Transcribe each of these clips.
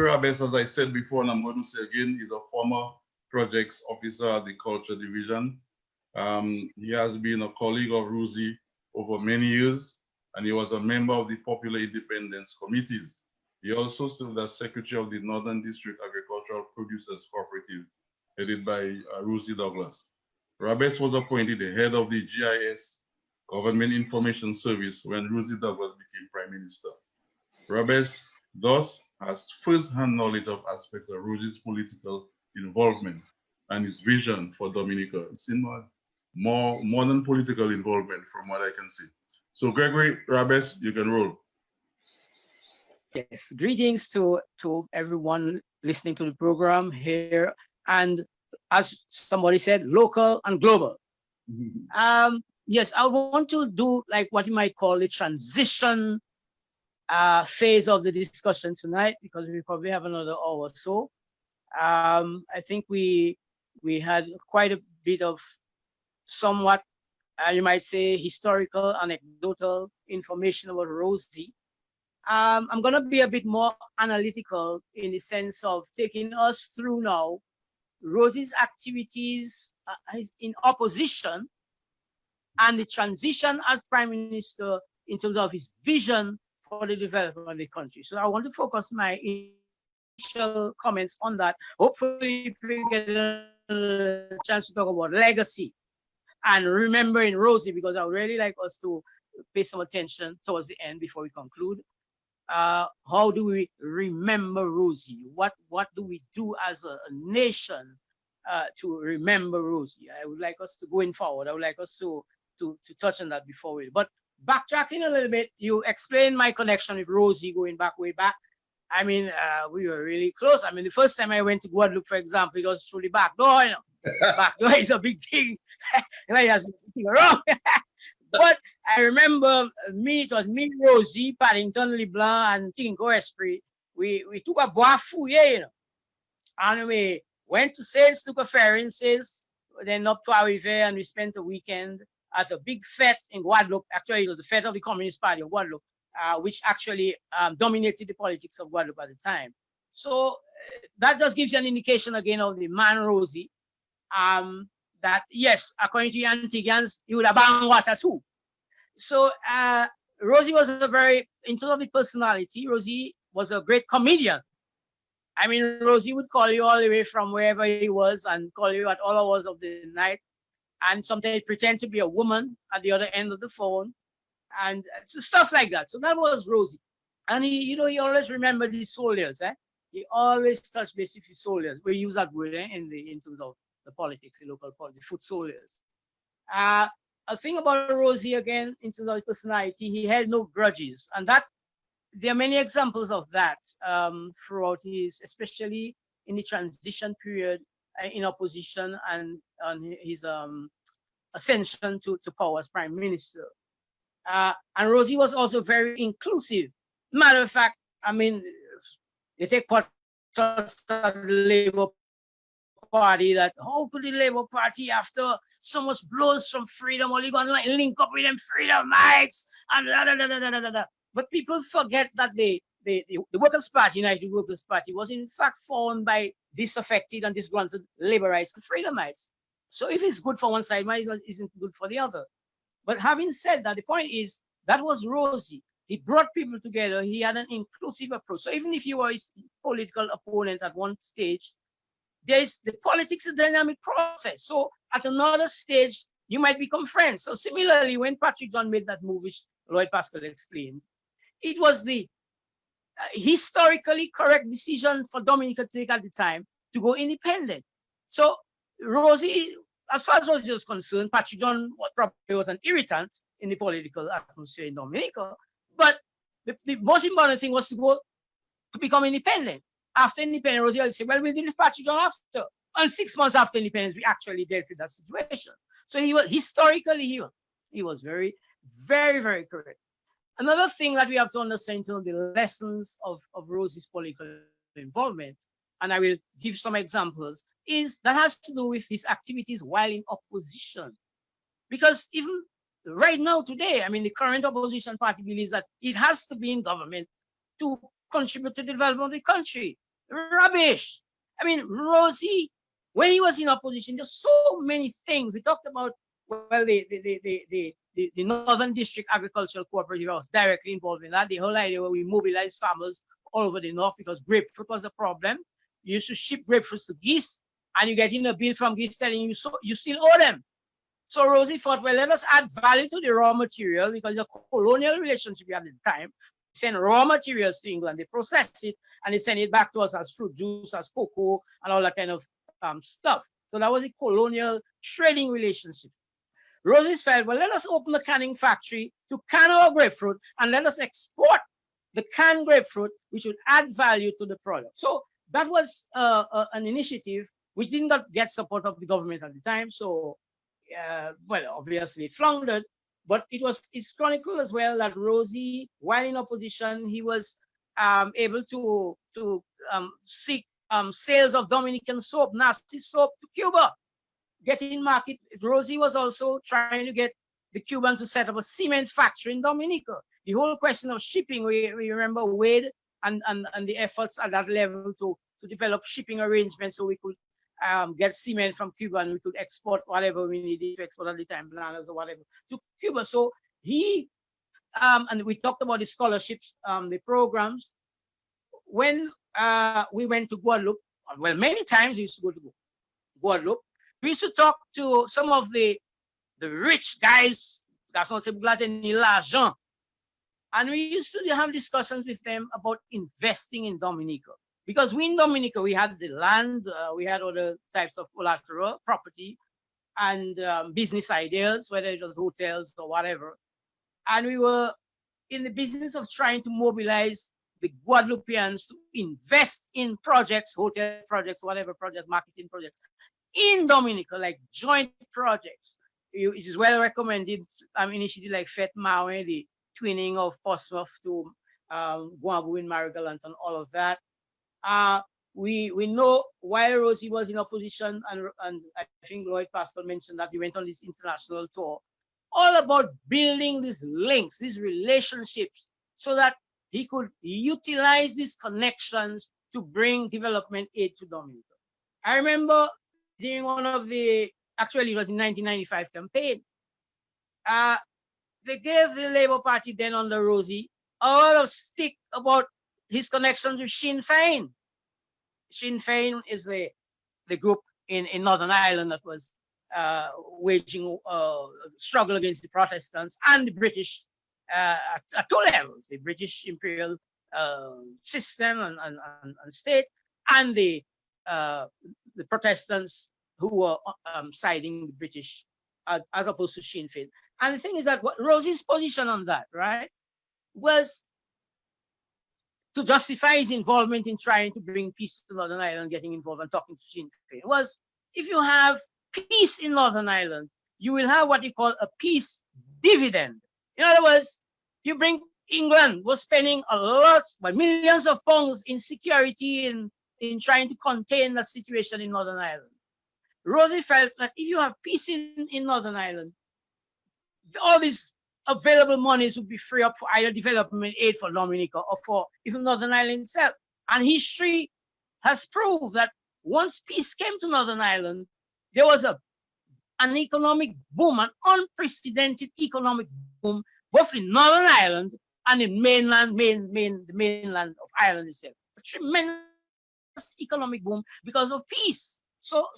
Gregory Rabess, as I said before, and I'm going to say again, is a former projects officer at the Culture Division. He has been a colleague of Rosie over many years, and he was a member of the Popular Independence Committees. He also served as secretary of the Northern District Agricultural Producers Cooperative, headed by Rosie Douglas. Rabess was appointed the head of the GIS, Government Information Service, when Rosie Douglas became Prime Minister. Rabess thus has first-hand knowledge of aspects of Rosie's political involvement and his vision for Dominica. It's in more than political involvement from what I can see. So Gregory Rabess, you can roll. Yes, greetings to everyone listening to the program here, and as somebody said, local and global. Yes, I want to do like what you might call the transition phase of the discussion tonight, because we probably have another hour or so. I think we had quite a bit of somewhat, you might say, historical, anecdotal information about Rosie. I'm going to be a bit more analytical in the sense of taking us through now Rosie's activities in opposition and the transition as Prime Minister in terms of his vision for the development of the country. So I want to focus my initial comments on that. Hopefully, if we get a chance to talk about legacy and remembering Rosie, because I would really like us to pay some attention towards the end before we conclude. How do we remember Rosie? What do we do as a nation to remember Rosie? I would like us to going forward. I would like us to touch on that before we. But backtracking a little bit, you explained my connection with Rosie going back way back. I mean, we were really close. I mean, the first time I went to Guadeloupe, for example, it was through the back door. You know, back door is a big thing. Like that's sitting around. But I remember it was me, Rosie, Paddington, LeBlanc, and Tinko Esprit. We took a bois fouillé, you know, and we went to Sales, took a ferry in Sales, then up to Arrive, and we spent a weekend at a big fete in Guadeloupe. Actually, it was the fete of the Communist Party of Guadeloupe, which actually dominated the politics of Guadeloupe at the time. So that just gives you an indication again of the man Rosie. That yes, according to the Antiguans, he would have banned water too. So Rosie was a very, in terms of the personality, Rosie was a great comedian. I mean, Rosie would call you all the way from wherever he was and call you at all hours of the night, and sometimes pretend to be a woman at the other end of the phone, and stuff like that. So that was Rosie. And he always remembered his soldiers. He always touched base with his soldiers. We use that word in terms of the politics, the local politics, foot soldiers. A thing about Rosie again, in terms of his personality, he held no grudges, and that there are many examples of that throughout his, especially in the transition period in opposition and on his ascension to power as Prime Minister. And Rosie was also very inclusive. Matter of fact, I mean, they take part of the Labour Party, that how could the Labour Party, after so much blows from freedom, only going to like link up with them freedomites and da, da, da, da, da, da, da. But people forget that the Workers' Party, United Workers' Party, was in fact formed by disaffected and disgruntled Labourites and freedomites. So if it's good for one side, why isn't good for the other? But having said that, the point is that was Rosie. He brought people together. He had an inclusive approach. So even if you were his political opponent at one stage, there's the politics is a dynamic process. So at another stage, you might become friends. So similarly, when Patrick John made that move, which Lloyd Pascal explained, it was the historically correct decision for Dominica to take at the time to go independent. So Rosie, as far as Rosie was concerned, Patrick John probably was an irritant in the political atmosphere in Dominica. But the most important thing was to go to become independent. After independence, Roosevelt said, well, we'll do the repatriation after. And 6 months after independence, we actually dealt with that situation. So he was historically he was very, very, very correct. Another thing that we have to understand to know the lessons of Rosie's political involvement, and I will give some examples, is that has to do with his activities while in opposition. Because even right now, today, I mean, the current opposition party believes that it has to be in government to contribute to the development of the country. Rubbish. I mean, Rosie, when he was in opposition, there's so many things. We talked about, well, the Northern District Agricultural Cooperative was directly involved in that. The whole idea where we mobilized farmers all over the north because grapefruit was a problem. You used to ship grapefruits to geese, and you get in a bill from geese telling you so you still owe them. So Rosie thought, well, let us add value to the raw material because the colonial relationship we had at the time. Send raw materials to England, they process it, and they send it back to us as fruit juice, as cocoa, and all that kind of stuff. So that was a colonial trading relationship. Rosie felt, well, let us open the canning factory to can our grapefruit and let us export the canned grapefruit, which would add value to the product. So that was an initiative which did not get support of the government at the time. So, well, obviously it floundered, but it's chronicled as well that Rosie, while in opposition, he was able to seek sales of Dominican soap, nasty soap, to Cuba. Getting market. Rosie was also trying to get the Cubans to set up a cement factory in Dominica. The whole question of shipping, we remember Wade and the efforts at that level to develop shipping arrangements so we could get cement from Cuba and we could export whatever we needed to export at the time, bananas or whatever, to Cuba. So he, and we talked about the scholarships, the programs. When we went to Guadeloupe, well, many times we used to go to Guadeloupe, we used to talk to some of the rich guys, l'argent, and we used to have discussions with them about investing in Dominica. Because we in Dominica, we had the land, we had other types of collateral property and business ideas, whether it was hotels or whatever. And we were in the business of trying to mobilize the Guadeloupeans to invest in projects, hotel projects, whatever project, marketing projects, in Dominica, like joint projects. It is well recommended. Initiative like Fet Maui, the twinning of Portsmouth to Guambu in Marigalant and all of that. We know while Rosie was in opposition, and I think Lloyd Pascal mentioned that he went on this international tour, all about building these links, these relationships, so that he could utilize these connections to bring development aid to Dominica. I remember during one of the, actually it was in 1995 campaign, they gave the Labour Party then under Rosie a lot of stick about his connections with Sinn Féin. Sinn Féin is the group in Northern Ireland that was waging struggle against the Protestants and the British at two levels, the British imperial system and state, and the Protestants who were siding the British as opposed to Sinn Féin. And the thing is that what Rosie's position on that, right, was to justify his involvement in trying to bring peace to Northern Ireland, getting involved and talking to Sinn Féin, was if you have peace in Northern Ireland, you will have what you call a peace dividend. In other words, you bring England was spending a lot, but millions of pounds in security in trying to contain that situation in Northern Ireland. Rosie felt that if you have peace in Northern Ireland, all these available monies would be free up for either development aid for Dominica or for even Northern Ireland itself. And history has proved that once peace came to Northern Ireland, there was an economic boom, an unprecedented economic boom, both in Northern Ireland and in the mainland of Ireland itself. A tremendous economic boom because of peace. So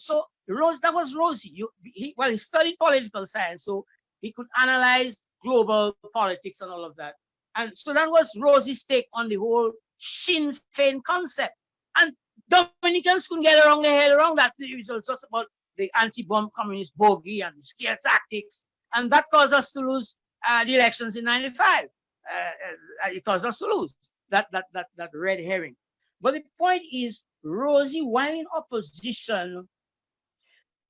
that was Rosie. He studied political science, so he could analyze global politics and all of that. And so that was Rosie's take on the whole Sinn Féin concept. And Dominicans couldn't get around their head around that. It was just about the anti-bomb communist bogey and the scare tactics. And that caused us to lose the elections in 95. It caused us to lose that red herring. But the point is, Rosie, while in opposition,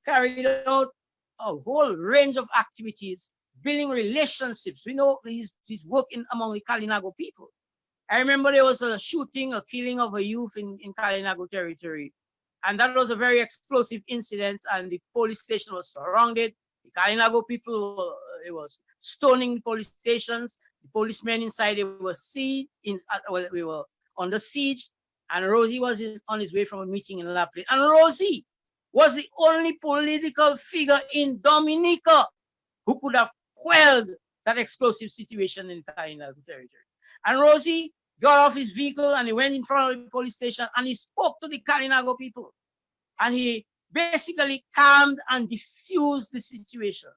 carried out a whole range of activities, building relationships. We know he's working among the Kalinago people. I remember there was a shooting, a killing of a youth in Kalinago territory. And that was a very explosive incident, and the police station was surrounded. The Kalinago people, they was stoning the police stations. The policemen inside, they were we were under siege, and Rosie was on his way from a meeting in La Plaine. And Rosie was the only political figure in Dominica who could have quelled that explosive situation in Kalinago territory. And Rosie got off his vehicle and he went in front of the police station and he spoke to the Kalinago people. And he basically calmed and diffused the situation.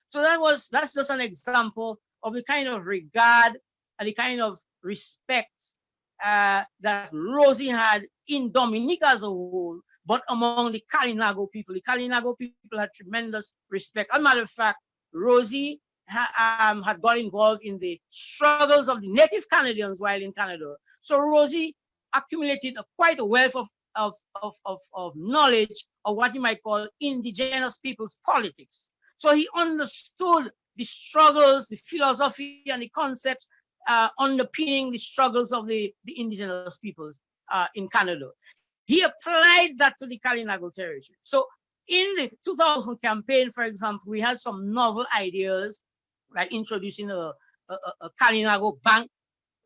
So that's just an example of the kind of regard and the kind of respect that Rosie had in Dominica as a whole, but among the Kalinago people. The Kalinago people had tremendous respect. As a matter of fact, Rosie had got involved in the struggles of the native Canadians while in Canada. So Rosie accumulated quite a wealth of knowledge of what you might call indigenous people's politics. So he understood the struggles, the philosophy, and the concepts underpinning the struggles of the indigenous peoples in Canada. He applied that to the Kalinago territory. So in the 2000 campaign, for example, we had some novel ideas, like introducing a Kalinago bank,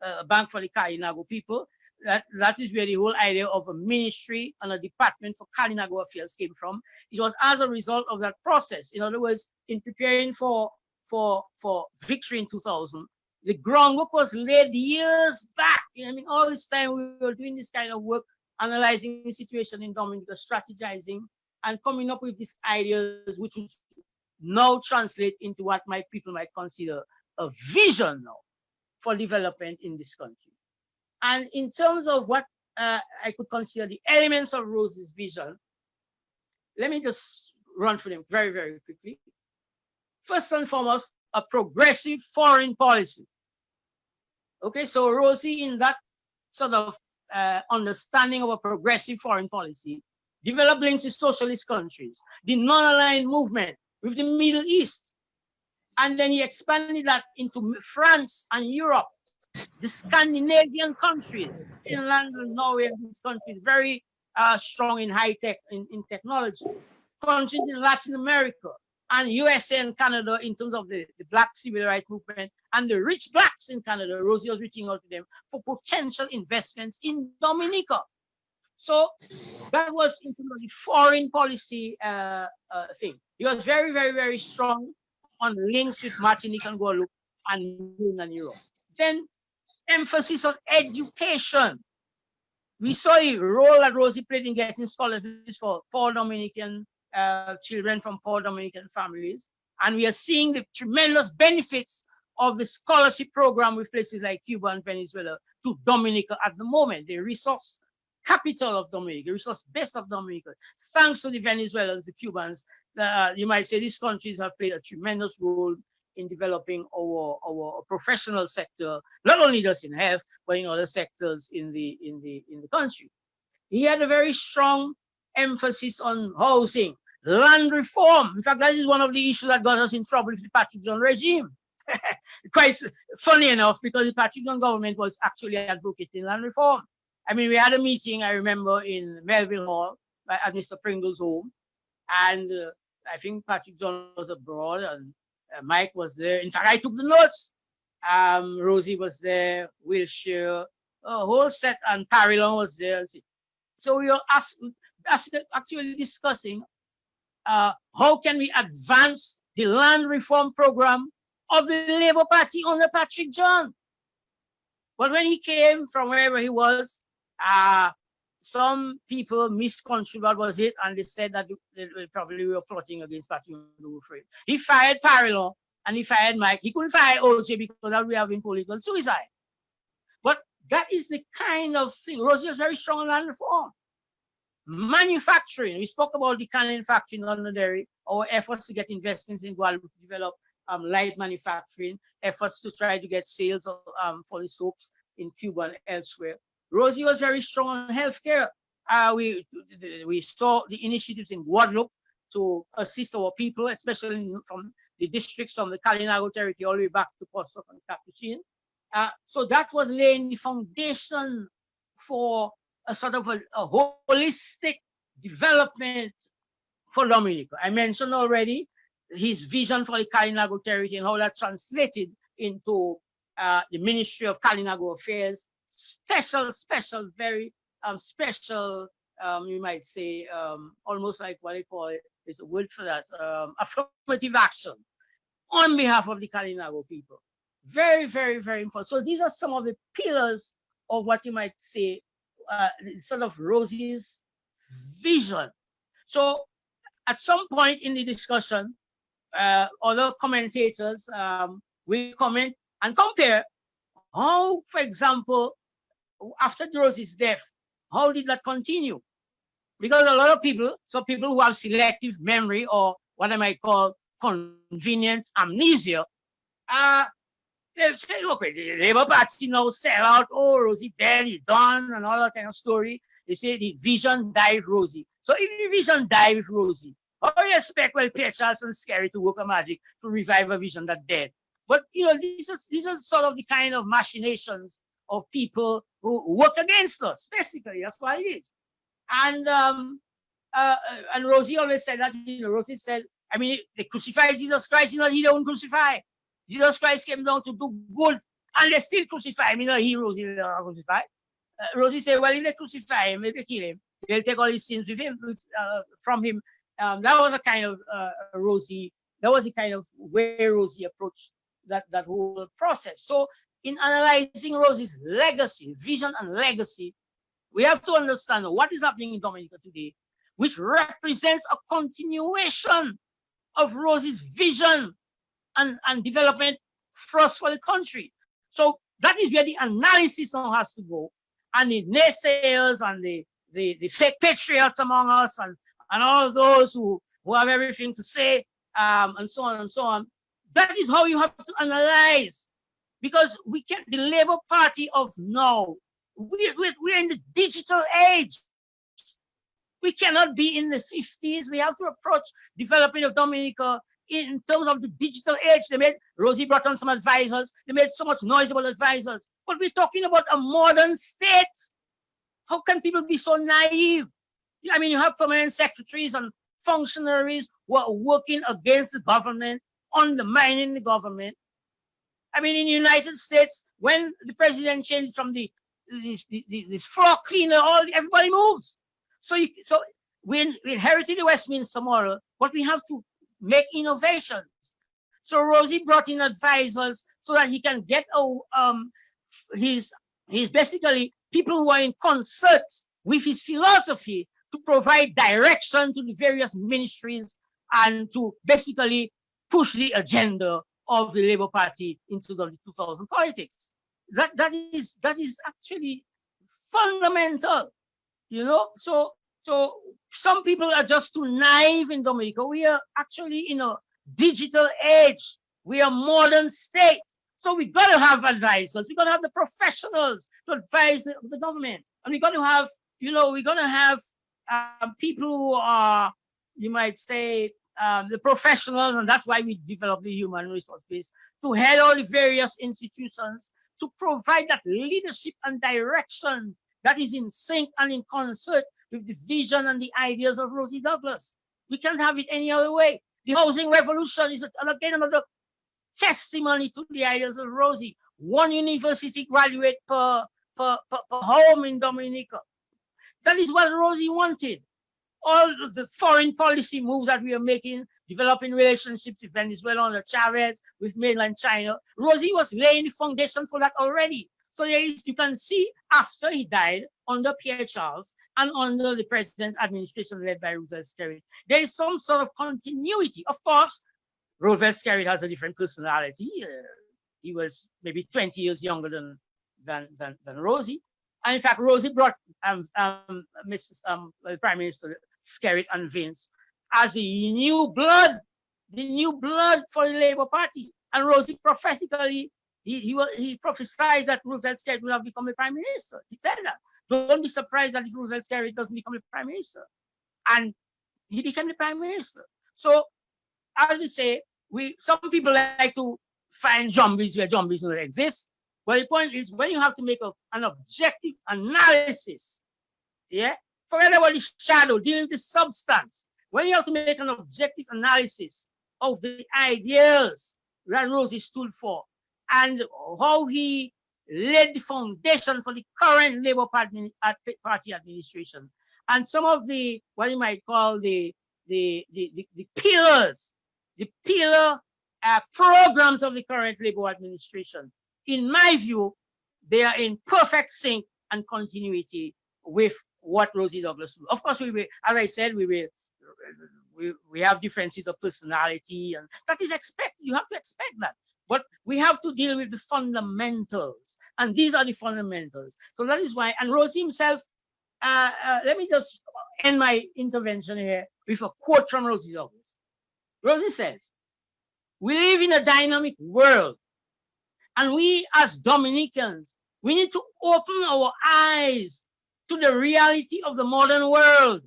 a bank for the Kalinago people. That is where the whole idea of a ministry and a department for Kalinago affairs came from. It was as a result of that process. In other words, in preparing for victory in 2000, the groundwork was laid years back. I mean, all this time we were doing this kind of work, analyzing the situation in Dominica, strategizing, and coming up with these ideas, which would now translate into what my people might consider a vision now for development in this country. And in terms of what I could consider the elements of Rosie's vision, let me just run through them very, very quickly. First and foremost, a progressive foreign policy. Okay, so Rosie, in that sort of understanding of a progressive foreign policy, developed links with socialist countries, the non-aligned movement with the Middle East, and then he expanded that into France and Europe, the Scandinavian countries, Finland and Norway, and these countries very strong in high tech, in technology, countries in Latin America, and USA and Canada in terms of the Black civil rights movement, and the rich blacks in Canada. Rosie was reaching out to them for potential investments in Dominica. So that was in terms of the foreign policy thing. He was very, very, very strong on links with Martinique and Guadeloupe and Europe. Then emphasis on education. We saw the role that Rosie played in getting scholarships for poor Dominican children from poor Dominican families. And we are seeing the tremendous benefits of the scholarship program with places like Cuba and Venezuela to Dominica at the moment, the resource capital of Dominica, resource base of Dominica. Thanks to the Venezuelans, the Cubans, you might say these countries have played a tremendous role in developing our professional sector, not only just in health, but in other sectors in the country. He had a very strong emphasis on housing, land reform. In fact, that is one of the issues that got us in trouble with the Patrick John regime. Quite funny enough, because the Patrick John government was actually advocating land reform. I mean, we had a meeting, I remember, in Melville Hall at Mr. Pringle's home, and I think Patrick John was abroad, and Mike was there. In fact, I took the notes. Rosie was there, Wilshire, a whole set, and Parillon was there. So we were actually discussing how can we advance the land reform program of the Labour Party under Patrick John. But when he came from wherever he was, some people misconstrued what was it, and they said that they probably were plotting against Patrick John. He fired Parillon and he fired Mike. He couldn't fire OJ because that would have been political suicide. But that is the kind of thing. Rosie was very strong on land reform. Manufacturing. We spoke about the canning factory in Londonderry, our efforts to get investments in Guadeloupe to develop light manufacturing, efforts to try to get sales of, for the soaps in Cuba and elsewhere. Rosie was very strong on healthcare. We saw the initiatives in Guadeloupe to assist our people, especially from the districts from the Kalinago territory all the way back to Kosovo and Capuchin. So that was laying the foundation for a sort of a holistic development for Dominica. I mentioned already his vision for the Kalinago territory and how that translated into the Ministry of Kalinago Affairs. Special, very special, you might say, almost like what they call it, there's a word for that, affirmative action on behalf of the Kalinago people. Very, very, very important. So these are some of the pillars of what you might say, sort of Rosie's vision. So at some point in the discussion, other commentators will comment and compare how, for example, after Rosie's death, how did that continue? Because a lot of people, some people who have selective memory or what I might call convenient amnesia, they'll say, okay, the Labour Party now sell out, oh, Rosie dead, he done, and all that kind of story. They say the vision died with Rosie. So if the vision died with Rosie, how do you expect, well, Pierre Charles and Scary to work a magic to revive a vision that dead? But, you know, these are sort of the kind of machinations of people who worked against us. Basically, that's what it is. And Rosie always said that, you know, Rosie said, I mean, they crucified Jesus Christ, you know, he don't crucify. Jesus Christ came down to do good, and they still crucify him, you know, he, Rosie, they don't crucify. Rosie said, well, if they crucify him, if they kill him, they'll take all his sins with him, from him. That was a kind of Rosie, that was the kind of way Rosie approached that whole process. So in analyzing Rosie's legacy, vision and legacy, we have to understand what is happening in Dominica today, which represents a continuation of Rosie's vision and development thrust for the country. So that is where the analysis now has to go. And the naysayers and the fake patriots among us and all of those who have everything to say, and so on and so on. That is how you have to analyze, because we can, the Labour Party of now, we're in the digital age. We cannot be in the 50s. We have to approach development of Dominica in terms of the digital age. Rosie brought on some advisors. They made so much noise about advisors. But we're talking about a modern state. How can people be so naive? I mean, you have permanent secretaries and functionaries who are working against the government, undermining the government. I mean, in the United States, when the president changed from this floor cleaner, everybody moves. So we inherited the Westminster model, but we have to make innovations. So Rosie brought in advisors so that he can get his basically people who are in concert with his philosophy to provide direction to the various ministries and to basically push the agenda of the Labour Party into the 2000 politics. That is actually fundamental, you know. So some people are just too naive in Dominica. We are actually in a digital age. We are modern state. So we got to have advisors. We got to have the professionals to advise the government, and we got to have, you know, we're going to have people who are, you might say, the professionals, and that's why we develop the human resource base to head all the various institutions to provide that leadership and direction that is in sync and in concert with the vision and the ideas of Rosie Douglas. We can't have it any other way. The housing revolution is again another testimony to the ideas of Rosie. One university graduate per home in Dominica. That is what Rosie wanted. All the foreign policy moves that we are making, developing relationships with Venezuela under Chavez, with mainland China, Rosie was laying the foundation for that already. So you can see after he died under Pierre Charles and under the president's administration led by Roosevelt, there is some sort of continuity. Of course, Roosevelt has a different personality. He was maybe 20 years younger than Rosie. And in fact, Rosie brought the Prime Minister Skerritt and Vince as the new blood for the Labour Party. And Rosie prophetically, he prophesied that Roosevelt Skerrit will have become the prime minister. He said that. Don't be surprised that if Roosevelt Skerrit doesn't become the prime minister. And he became the prime minister. So as we say, some people like to find zombies where zombies don't exist. But the point is, when you have to make an objective analysis, yeah, forget about the shadow, deal with the substance. When you have to make an objective analysis of the ideals that Rosie stood for and how he laid the foundation for the current Labour Party administration, and some of the what you might call the pillars, the pillar programs of the current Labour administration. In my view, they are in perfect sync and continuity with what Rosie Douglas do. Of course, we will, as I said, we have differences of personality, and that is expected. You have to expect that. But we have to deal with the fundamentals, and these are the fundamentals. So that is why, and Rosie himself, let me just end my intervention here with a quote from Rosie Douglas. Rosie says, "We live in a dynamic world, and we as Dominicans, we need to open our eyes to the reality of the modern world.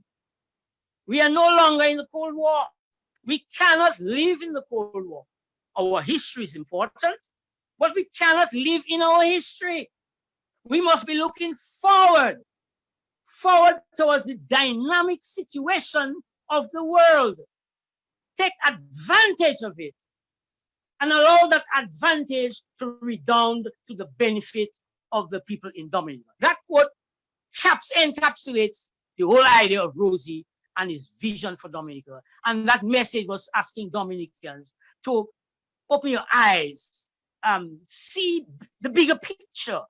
We are no longer in the Cold War. We cannot live in the Cold War. Our history is important, but we cannot live in our history. We must be looking forward towards the dynamic situation of the world. Take advantage of it and allow that advantage to redound to the benefit of the people in Dominica." That quote encapsulates the whole idea of Rosie and his vision for Dominica. And that message was asking Dominicans to open your eyes, see the bigger picture,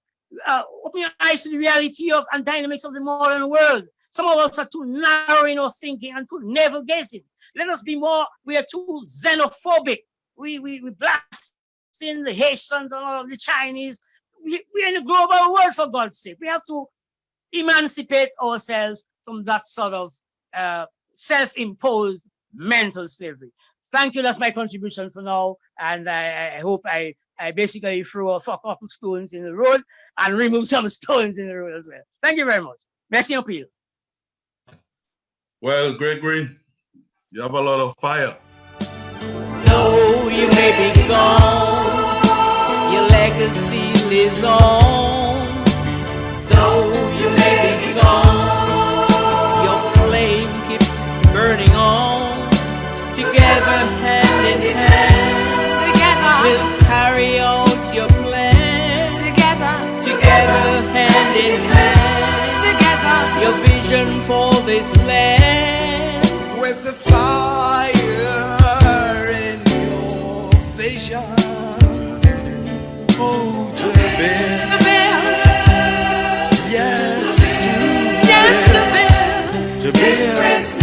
open your eyes to the reality of and dynamics of the modern world. Some of us are too narrow in our thinking and too navel-gazing. Let us be more, we are too xenophobic. We blast in the Haitians and all of the Chinese. We're in a global world, for God's sake. We have to emancipate ourselves from that sort of self-imposed mental slavery. Thank you. That's my contribution for now. And I hope I basically threw a couple stones in the road and removed some stones in the road as well. Thank you very much. Merci en pile. Well, Gregory, you have a lot of fire. Though you may be gone, your legacy lives on. Though you may be gone, your flame keeps burning on. Together, hand in hand, together we'll carry out your plan. Together, hand in hand, together your vision for this land. With the fire in your vision, oh, to build, yes, to build,